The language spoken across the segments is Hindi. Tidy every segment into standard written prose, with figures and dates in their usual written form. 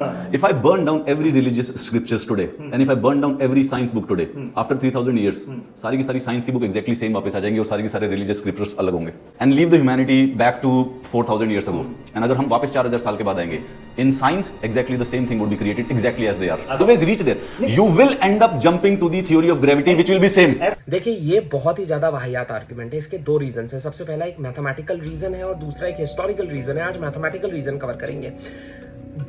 If I burn down every religious scriptures today, and if I burn down every science book today, after 3000 years, सारी की सारी साइंस की बुक एग्जैक्टली सेम वापस आ जाएंगी और सारी के सारे रिलीजियस स्क्रिप्चर्स अलग होंगे and leave the humanity back to 4000 years ago. And अगर हम वापस 4000 साल के बाद आएंगे, in science exactly the same thing would be created exactly as they are. Always reach there. You will end up jumping to the theory of gravity which will be same. देखिए ये बहुत ही ज्यादा वाहियात आर्गुमेंट है। इसके दो रीजन है। सबसे पहला एक मैथमेटिकल रीजन है और दूसरा एक हिस्टोरिकल रीजन है। आज मैथमेटिकल रीजन कवर करेंगे।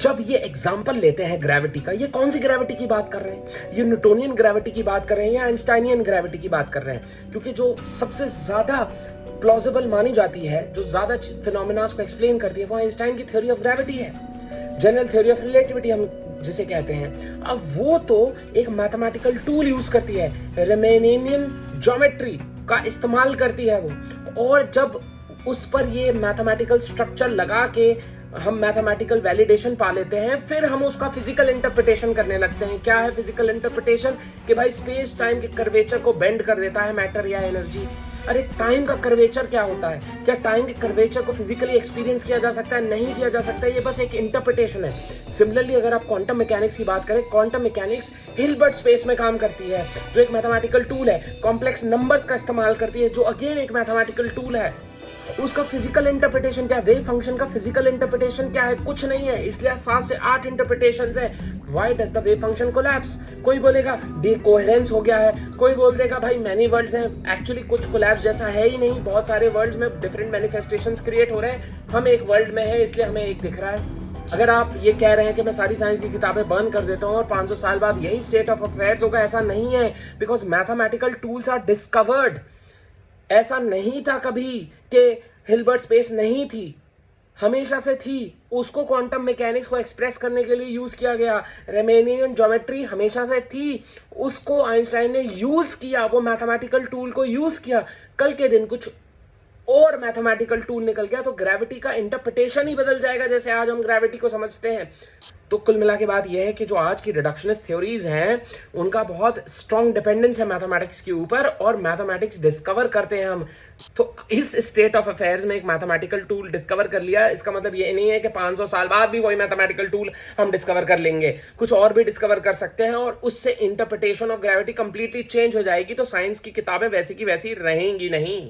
जब ये एग्जाम्पल लेते हैं ग्रेविटी का, ये कौन सी ग्रेविटी की बात कर रहे हैं? ये न्यूटोनियन ग्रेविटी की बात कर रहे हैं या आइंस्टाइनियन ग्रेविटी की बात कर रहे हैं? क्योंकि जो सबसे ज्यादा प्लॉजिबल मानी जाती है, जो ज्यादा फिनोमेनास को एक्सप्लेन करती है, वो आइंस्टाइन की थ्योरी ऑफ ग्रेविटी है, जनरल थ्योरी ऑफ रिलेटिविटी हम जिसे कहते हैं। अब वो तो एक मैथमेटिकल टूल यूज करती है, रेमेनियन ज्योमेट्री का इस्तेमाल करती है वो, और जब उस पर ये मैथमेटिकल स्ट्रक्चर लगा के हम मैथमेटिकल वैलिडेशन पा लेते हैं, फिर हम उसका फिजिकल इंटरप्रिटेशन करने लगते हैं। क्या है फिजिकल इंटरप्रिटेशन? कि भाई स्पेस टाइम के कर्वेचर को बेंड कर देता है मैटर या एनर्जी। अरे टाइम का कर्वेचर क्या होता है? क्या टाइम के कर्वेचर को फिजिकली एक्सपीरियंस किया जा सकता है? नहीं किया जा सकता है। ये बस एक इंटरप्रिटेशन है। सिमिलरली अगर आप क्वांटम मैकेनिक्स की बात करें, क्वांटम मैकेनिक्स हिल्बर्ट स्पेस में काम करती है, जो एक मैथमेटिकल टूल है, कॉम्प्लेक्स नंबर्स का इस्तेमाल करती है, जो अगेन एक मैथमेटिकल टूल है। उसका फिजिकल इंटरप्रिटेशन क्या है? वेव फंक्शन का फिजिकल इंटरप्रिटेशन क्या है? कुछ नहीं है। इसलिए 7 से 8 इंटरप्रिटेशंस है। Why does the wave function collapse? कोई बोलेगा डिकोहेरेंस हो गया है, कोई बोल देगा भाई मैनी वर्ल्ड्स हैं। एक्चुअली कुछ कोलैप्स जैसा है ही नहीं, बहुत सारे वर्ल्ड्स में डिफरेंट मैनिफेस्टेशंस क्रिएट हो रहे हैं। हम एक वर्ल्ड में है, इसलिए हमें एक दिख रहा है। अगर आप ये कह रहे हैं कि मैं सारी साइंस की किताबें बर्न कर देता हूँ और 500 साल बाद यही स्टेट ऑफ अफेयर्स होगा, ऐसा नहीं है। Because mathematical tools are discovered. ऐसा नहीं था कभी कि हिल्बर्ट स्पेस नहीं थी, हमेशा से थी। उसको क्वांटम मैकेनिक्स को एक्सप्रेस करने के लिए यूज किया गया। रेमेनियन ज्योमेट्री हमेशा से थी, उसको आइंस्टाइन ने यूज किया, वो मैथमेटिकल टूल को यूज किया। कल के दिन कुछ और मैथमेटिकल टूल निकल गया तो ग्रेविटी का इंटरप्रिटेशन ही बदल जाएगा, जैसे आज हम ग्रेविटी को समझते हैं। तो कुल मिला के बात यह है कि जो आज की रिडक्शनिस्ट थ्योरीज हैं, उनका बहुत स्ट्रॉन्ग डिपेंडेंस है मैथमेटिक्स के ऊपर, और मैथमेटिक्स डिस्कवर करते हैं हम। तो इस स्टेट ऑफ अफेयर्स में एक मैथमेटिकल टूल डिस्कवर कर लिया, इसका मतलब ये नहीं है कि 500 साल बाद भी वही मैथमेटिकल टूल हम डिस्कवर कर लेंगे। कुछ और भी डिस्कवर कर सकते हैं और उससे interpretation of gravity completely change हो जाएगी। तो साइंस की किताबें वैसी की वैसी रहेंगी नहीं।